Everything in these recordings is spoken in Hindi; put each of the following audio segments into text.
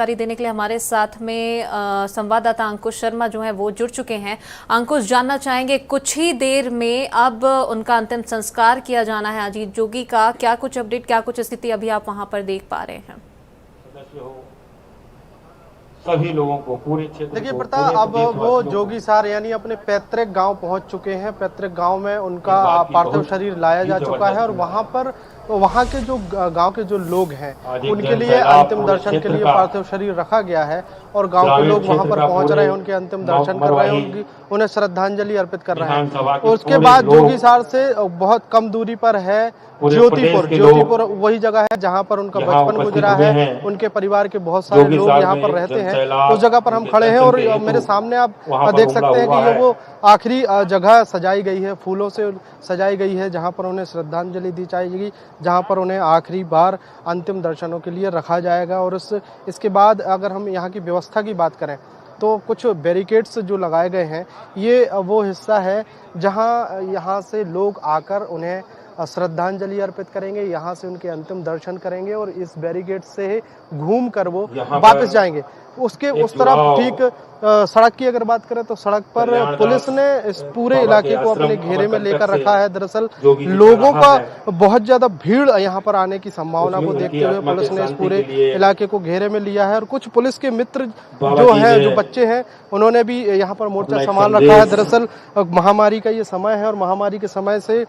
जानकारी देने के लिए हमारे साथ में संवाददाता अंकुश शर्मा जो है वो जुड़ चुके हैं। अंकुश, जानना चाहेंगे कुछ ही देर में अब उनका अंतिम संस्कार किया जाना है अजीत जोगी का, क्या कुछ अपडेट, क्या कुछ स्थिति अभी आप वहां पर देख पा रहे हैं? सभी लोगों को पूरे क्षेत्र, देखिए प्रताप, अब वो जोगी सार यानी अपने पैतृक गांव पहुंच चुके हैं। पैतृक गांव में उनका पार्थिव शरीर लाया जा चुका है और वहां पर वहां के जो गांव के जो लोग हैं उनके लिए अंतिम दर्शन के लिए पार्थिव शरीर रखा गया है और गांव के लोग वहां पर पहुंच रहे हैं, उनके अंतिम दर्शन कर रहे हैं, उन्हें श्रद्धांजलि अर्पित कर रहे हैं। उसके बाद जोगी सार से बहुत कम दूरी पर है ज्योतिपुर वही जगह है जहां पर उनका बचपन गुजरा है। उनके परिवार के बहुत सारे लोग यहाँ पर रहते हैं। उस जगह पर हम खड़े हैं और मेरे सामने आप देख सकते हैं कि ये वो आखिरी जगह सजाई गई है, फूलों से सजाई गई है, जहां पर उन्हें श्रद्धांजलि दी जाएगी, जहां पर उन्हें आखिरी बार अंतिम दर्शनों के लिए रखा जाएगा। और इसके बाद अगर हम यहाँ की व्यवस्था की बात करें तो कुछ बैरिकेड्स जो लगाए गए हैं, ये वो हिस्सा है जहां यहाँ से लोग आकर उन्हें श्रद्धांजलि अर्पित करेंगे, यहाँ से उनके अंतिम दर्शन करेंगे और इस बैरिकेड से घूम कर वो वापस जाएंगे। उसके उस तरफ ठीक सड़क की अगर बात करें तो सड़क पर पुलिस ने इस पूरे इलाके को अपने घेरे में लेकर रखा है। दरअसल लोगों का बहुत ज्यादा भीड़ यहाँ पर आने की संभावना को देखते हुए पुलिस ने इस पूरे इलाके को घेरे में लिया है और कुछ पुलिस के मित्र जो हैं, जो बच्चे हैं, उन्होंने भी यहाँ पर मोर्चा संभाल रखा है। दरअसल महामारी का ये समय है और महामारी के समय से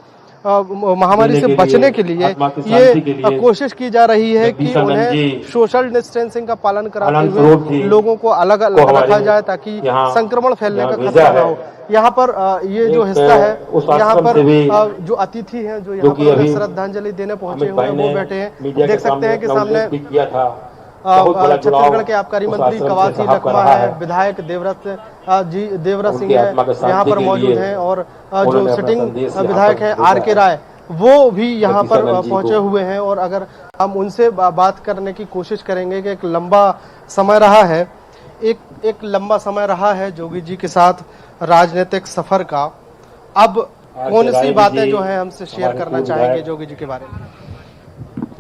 महामारी से बचने के लिए ये कोशिश की जा रही है कि उन्हें सोशल डिस्टेंसिंग का पालन कराते हुए लोगों को अलग अलग रखा जाए ताकि संक्रमण फैलने का खतरा न हो। यहाँ पर ये जो हिस्सा है, यहाँ पर जो अतिथि हैं जो यहाँ पर श्रद्धांजलि देने पहुंचे हुए हैं वो बैठे हैं। देख सकते हैं कि सामने छत्तीसगढ़ के आबकारी मंत्री कवासी लखमा है, विधायक देवव्रत सिंह है यहाँ पर मौजूद हैं और जो सिटिंग विधायक है आर.के. राय वो भी यहाँ पर पहुंचे हुए हैं। और अगर हम उनसे बात करने की कोशिश करेंगे कि एक लंबा समय रहा है, एक लंबा समय रहा है जोगी जी के साथ राजनीतिक सफर का, अब कौन सी बातें जो है हमसे शेयर करना चाहेंगे जोगी जी के बारे में?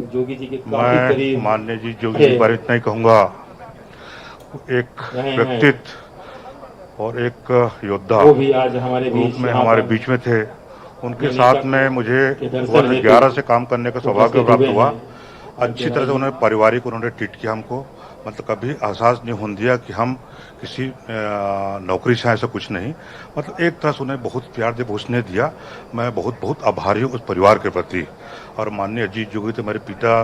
जोगी जी के मैं माननीय जी जोगी जी पर इतना ही कहूँगा, एक व्यक्तित्व और एक योद्धा रूप में हमारे बीच में थे। उनके साथ में मुझे वर्ष 11 से काम करने का सौभाग्य प्राप्त हुआ। अच्छी तरह से उन्होंने पारिवारिक उन्होंने ट्रीट किया हमको, मतलब कभी एहसास नहीं होने दिया कि हम किसी नौकरी से ऐसा कुछ नहीं, मतलब एक तरह से उन्हें बहुत प्यार दे बहुत स्नेह दिया। मैं बहुत बहुत आभारी हूँ उस परिवार के प्रति। और माननीय अजीत जोगी तो मेरे पिता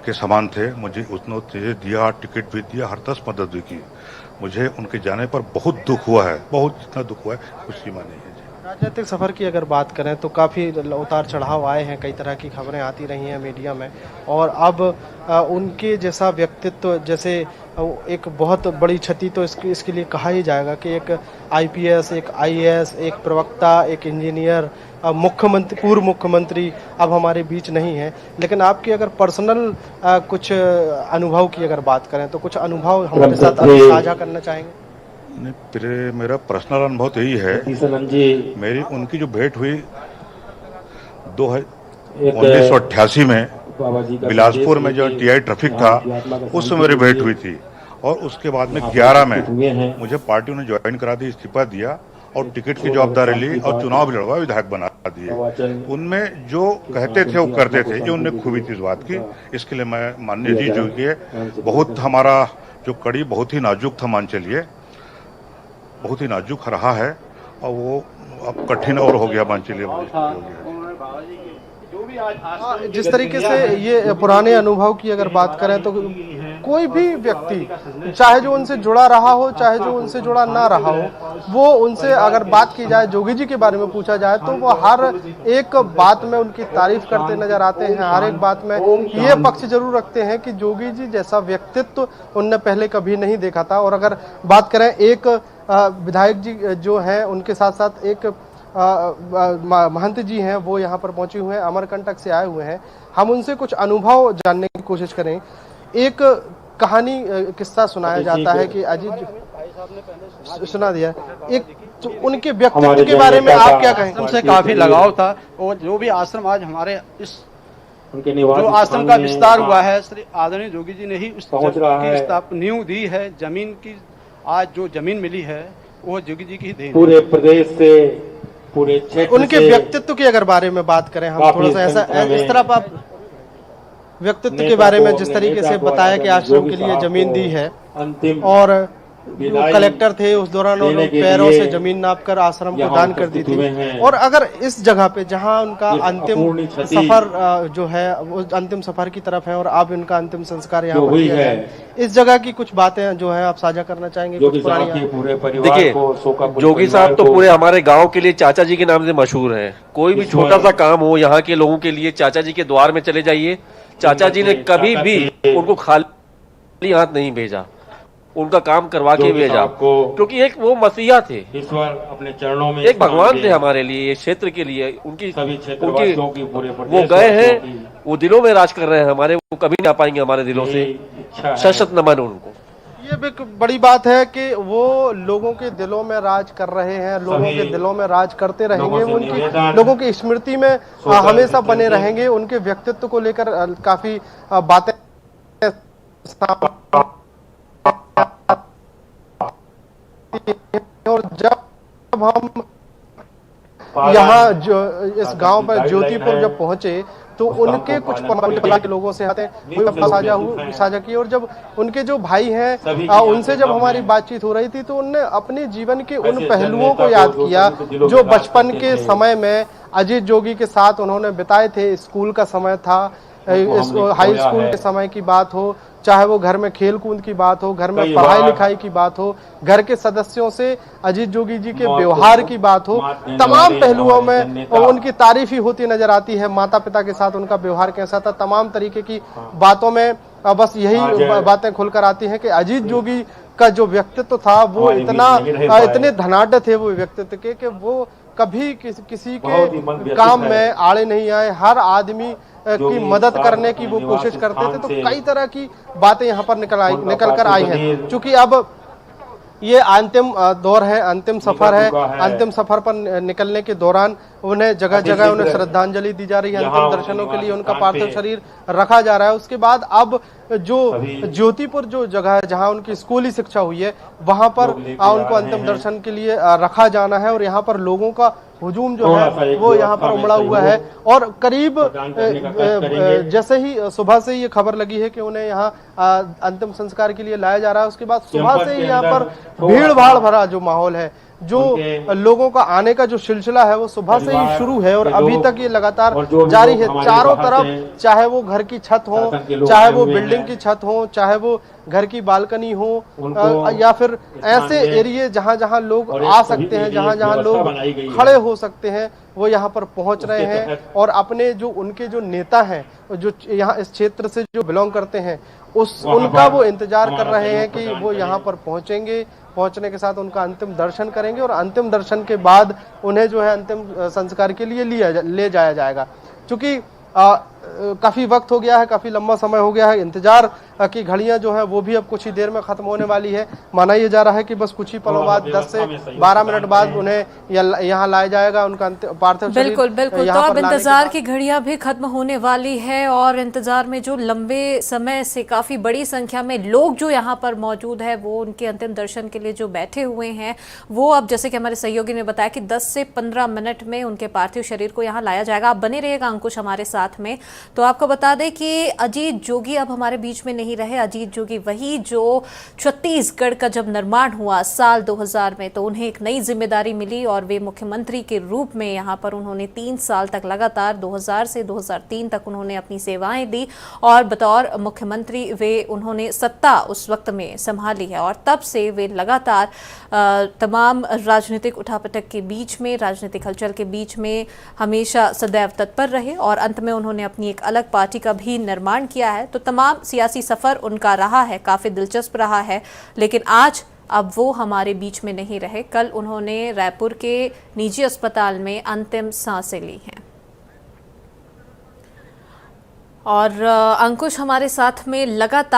के समान थे, मुझे उसने चीज़ें दिया, टिकट भी दिया, हर तरह मदद भी की। मुझे उनके जाने पर बहुत दुख हुआ है, बहुत जितना दुख हुआ है कुछ सीमा नहीं है। राजनीतिक सफर की अगर बात करें तो काफ़ी उतार चढ़ाव आए हैं, कई तरह की खबरें आती रही हैं मीडिया में और अब उनके जैसा व्यक्तित्व, जैसे एक बहुत बड़ी क्षति तो इसके लिए कहा ही जाएगा कि एक आईपीएस, एक आईएएस, एक प्रवक्ता, एक इंजीनियर, मुख्यमंत्री, पूर्व मुख्यमंत्री अब हमारे बीच नहीं है। लेकिन आपकी अगर पर्सनल कुछ अनुभव की अगर बात करें तो कुछ अनुभव हमारे साथ साझा करना चाहेंगे? मेरा पर्सनल अनुभव यही है, मेरी उनकी जो भेंट हुई 1988 में बिलासपुर में जो टीआई ट्रैफिक था उससे मेरी भेंट हुई थी। और उसके बाद में 11 में मुझे पार्टी ने ज्वाइन करा दी, इस्तीफा दिया और टिकट की जवाबदारी ली और चुनाव भी लड़वा, विधायक बना दिए। उनमें जो कहते थे वो करते थे, ये उनने खूबी थी इस बात की। इसके लिए मैं माननीय जी जो कि बहुत हमारा जो कड़ी बहुत ही नाजुक था, मान चलिए बहुत ही नाजुक रहा है और वो अब कठिन और हो गया, मान चलिए। जिस तरीके से ये पुराने अनुभव की अगर बात करें तो कोई भी व्यक्ति चाहे जो उनसे जुड़ा रहा हो चाहे जो उनसे जुड़ा ना रहा हो, वो उनसे अगर बात की जाए, जोगी जी के बारे में पूछा जाए तो वो हर एक बात में उनकी तारीफ करते नजर आते हैं। हर एक बात में ये पक्ष जरूर रखते हैं कि जोगी जी जैसा व्यक्तित्व उनने पहले कभी नहीं देखा था। और अगर बात करें एक विधायक जी जो हैं, उनके साथ साथ एक महंत जी हैं, वो यहाँ पर पहुंचे हुए हैं, अमरकंटक से आए हुए हैं। हम उनसे कुछ अनुभव जानने की कोशिश करें। एक कहानी किस्सा सुनाया जाता है कि अजीत सुना दिया, एक तो उनके व्यक्तित्व के बारे में आप क्या कहेंगे? हमसे काफी लगाव था और जो भी आश्रम आज हमारे इस उनके निवास जो आश्रम स्थान का में विस्तार हुआ है, श्री आदरणीय जोगी जी ने ही उस पहुंच रहा है। नींव दी है। जमीन की आज जो जमीन मिली है वो जोगी जी की ही देन है। पूरे प्रदेश से, पूरे क्षेत्र उनके से व्यक्तित्व के अगर बारे में बात करें हम, काफी थोड़ा सा ऐसा संख्या में इस तरफ आप व्यक्तित्व के नेता बारे को, में जिस अपने तरीके नेता से को बताया कि आदरणीय आश्रम जोगी के लिए साहब जमीन को दी है अंतिम और जो विदाई कलेक्टर थे उस दौरान देने उन्होंने के पैरों लिए से जमीन नापकर आश्रम को यहाँ दान कर दी उपस्थित थी। हुए हैं। और अगर इस जगह पे जहां उनका इस अंतिम अपूर्णीय क्षति सफर जो है वो अंतिम सफर की तरफ है और अब उनका अंतिम संस्कार यहाँ जो पर हुई किया है, जाए, इस जगह की कुछ बातें जो है आप साझा करना चाहेंगे? जोगी कुछ पुरानी साहब के पूरे परिवार देखिए, को, शोकाकुल जोगी परिवार साहब तो को पूरे हमारे गांव के लिए चाचा जी के नाम से मशहूर हैं। कोई भी इस छोटा बार- सा काम हो यहाँ के लोगों के लिए चाचा जी के द्वार में चले जाइए। चाचा जी ने कभी भी उनको खाली हाथ नहीं भेजा, उनका काम करवा के जोगी भेजा, साहब को क्योंकि एक वो मसीहा थे, ईश्वर अपने चरणों में एक भगवान स्थान थे दे। हमारे लिए, इस क्षेत्र के लिए। उनकी सभी क्षेत्रवासियों की, पूरे वो प्रदेश गए वासियों हैं, की वो दिलों में राज कर रहे हैं हमारे, वो कभी नहीं आ पाएंगे हमारे दिलों से। यही इच्छा है। शत नमन उनको। ये भी एक बड़ी बात है कि वो लोगों के दिलों में राज कर रहे हैं, लोगों सभी के दिलों में राज करते रहेंगे, लोगों से उनकी निवेदन, लोगों की स्मृति में सोशल हमेशा बने डिस्टेंसिंग, रहेंगे। उनके व्यक्तित्व को लेकर काफी बातें और जब हम यहाँ जो इस गांव पर ज्योतिपुर जब पहुंचे तो उनके कुछ परंपरा के लोगों से आते हैं साझा की। और जब उनके जो भाई हैं उनसे जब हमारी बातचीत हो रही थी तो उन्होंने अपने जीवन के उन पहलुओं को याद किया जो बचपन के समय में अजीत जोगी के साथ उन्होंने बिताए थे। स्कूल का समय था, हाई स्कूल के समय की बात हो, चाहे वो घर में खेल कूद की बात हो, घर में पढ़ाई लिखाई की बात हो, घर के सदस्यों से अजीत जोगी जी के व्यवहार की बात हो, तमाम पहलुओं में उनकी तारीफ ही होती नजर आती है। माता पिता के साथ उनका व्यवहार कैसा था, तमाम तरीके की बातों में बस यही बातें खुलकर आती हैं कि अजीत जोगी का जो व्यक्तित्व था वो इतने धनाढ्य थे वो व्यक्तित्व के कि वो कभी किसी के काम में आड़े नहीं आए। हर आदमी की मदद करने की वो कोशिश करते थे। तो कई तरह की बातें यहाँ पर निकल कर आई हैं। चूंकि अब ये अंतिम दौर है, अंतिम सफर है, अंतिम सफर पर निकलने के दौरान उन्हें जगह जगह उन्हें श्रद्धांजलि दी जा रही है, अंतिम दर्शनों के लिए उनका पार्थिव शरीर रखा जा रहा है। उसके बाद अब जो ज्योतिपुर जो जगह है जहां उनकी स्कूली शिक्षा हुई है वहां पर उनको अंतिम दर्शन के लिए रखा जाना है। और यहाँ पर लोगों का हुजूम जो है वो यहाँ पर उमड़ा हुआ है। और करीब जैसे ही सुबह से ये खबर लगी है कि उन्हें यहाँ अंतिम संस्कार के लिए लाया जा रहा है, उसके बाद सुबह से ही यहाँ पर भीड़ भाड़ भरा जो माहौल है, जो लोगों का आने का जो सिलसिला है वो सुबह से ही शुरू है और अभी तक ये लगातार जारी है। चारों तरफ, चाहे वो घर की छत हो, चाहे वो बिल्डिंग की छत हो, चाहे वो घर की बालकनी हो, या फिर ऐसे एरिया जहां जहां लोग आ सकते हैं, जहां जहां लोग खड़े हो सकते हैं, वो यहाँ पर पहुंच रहे हैं। और अपने जो उनके जो नेता हैं जो यहाँ इस क्षेत्र से जो बिलोंग करते हैं उनका वो इंतजार कर रहे हैं कि वो यहाँ पर पहुंचेंगे। पहुंचने के साथ उनका अंतिम दर्शन करेंगे और अंतिम दर्शन के बाद उन्हें जो है अंतिम संस्कार के लिए ले जाया जाएगा। क्योंकि काफी वक्त हो गया है, काफी लंबा समय हो गया है, इंतजार की घड़ियां जो है वो भी अब कुछ ही देर में खत्म होने वाली है। माना यह जा रहा है कि बस कुछ ही पलों बाद 10 से 12 मिनट बाद उन्हें यहाँ लाया जाएगा, उनका पार्थिव शरीर। बिल्कुल बिल्कुल। तो अब इंतजार की घड़ियां भी खत्म होने वाली है और इंतजार में जो लंबे समय से काफी बड़ी संख्या में लोग जो यहाँ पर मौजूद है वो उनके अंतिम दर्शन के लिए जो बैठे हुए हैं वो अब जैसे कि हमारे सहयोगी ने बताया कि 10 से 15 मिनट में उनके पार्थिव शरीर को यहाँ लाया जाएगा। आप बने रहिएगा अंकुश हमारे साथ में। तो आपको बता दें कि अजीत जोगी अब हमारे बीच में नहीं रहे। अजीत जोगी वही जो छत्तीसगढ़ का जब निर्माण हुआ साल 2000 में तो उन्हें एक नई जिम्मेदारी मिली और वे मुख्यमंत्री के रूप में यहाँ पर उन्होंने 3 साल तक लगातार 2000 से 2003 तक उन्होंने अपनी सेवाएं दी और बतौर मुख्यमंत्री वे उन्होंने सत्ता उस वक्त में संभाली है। और तब से वे लगातार तमाम राजनीतिक उठापटक के बीच में, राजनीतिक हलचल के बीच में हमेशा सदैव तत्पर रहे और अंत में उन्होंने अपनी एक अलग पार्टी का भी निर्माण किया है। तो तमाम सियासी सफर उनका रहा है, काफी दिलचस्प रहा है। लेकिन आज अब वो हमारे बीच में नहीं रहे। कल उन्होंने रायपुर के निजी अस्पताल में अंतिम सांसें ली हैं। और अंकुश हमारे साथ में लगातार